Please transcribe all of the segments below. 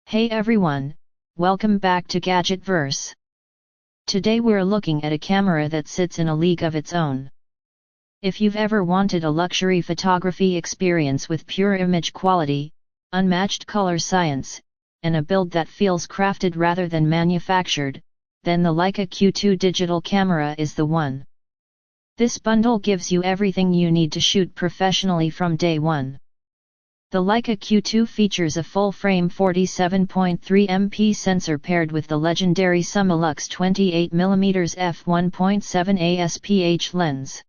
Hey everyone, welcome back to Gadgetverse. Today we're looking at a camera that sits in a league of its own. If you've ever wanted a luxury photography experience with pure image quality, unmatched color science, and a build that feels crafted rather than manufactured, then the Leica Q2 digital camera is the one. This bundle gives you everything you need to shoot professionally from day one. The Leica Q2 features a full-frame 47.3MP sensor paired with the legendary Summilux 28mm f1.7 ASPH lens.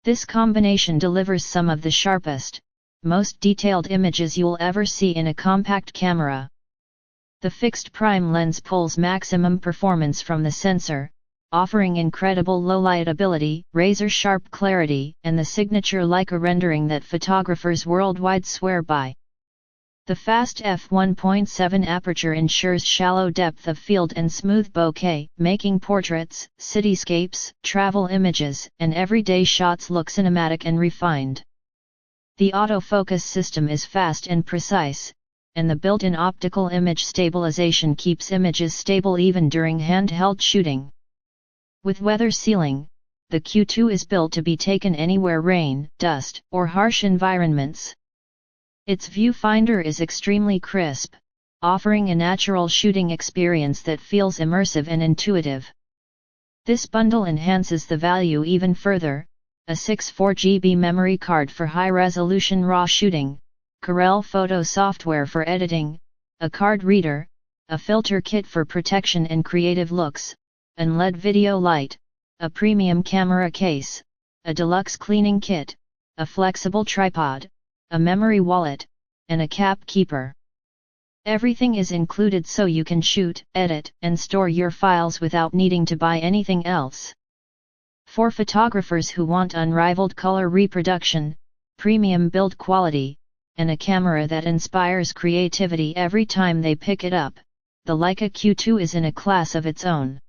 This combination delivers some of the sharpest, most detailed images you'll ever see in a compact camera. The fixed prime lens pulls maximum performance from the sensor, offering incredible low-lightability, razor-sharp clarity, and the signature Leica rendering that photographers worldwide swear by. The fast f1.7 aperture ensures shallow depth of field and smooth bokeh, making portraits, cityscapes, travel images, and everyday shots look cinematic and refined. The autofocus system is fast and precise, and the built-in optical image stabilization keeps images stable even during handheld shooting. With weather sealing, the Q2 is built to be taken anywhere rain, dust, or harsh environments. Its viewfinder is extremely crisp, offering a natural shooting experience that feels immersive and intuitive. This bundle enhances the value even further: a 64GB memory card for high-resolution RAW shooting, Corel Photo Software for editing, a card reader, a filter kit for protection and creative looks, an LED video light, a premium camera case, a deluxe cleaning kit, a flexible tripod, a memory wallet, and a cap keeper. Everything is included so you can shoot, edit, and store your files without needing to buy anything else. For photographers who want unrivaled color reproduction, premium build quality, and a camera that inspires creativity every time they pick it up, the Leica Q2 is in a class of its own.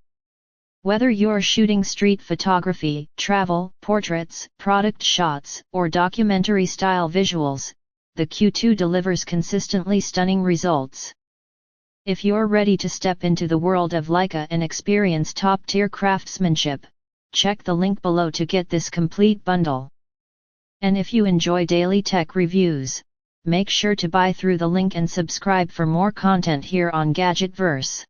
Whether you're shooting street photography, travel, portraits, product shots, or documentary-style visuals, the Q2 delivers consistently stunning results. If you're ready to step into the world of Leica and experience top-tier craftsmanship, check the link below to get this complete bundle. And if you enjoy daily tech reviews, make sure to buy through the link and subscribe for more content here on Gadgetverse.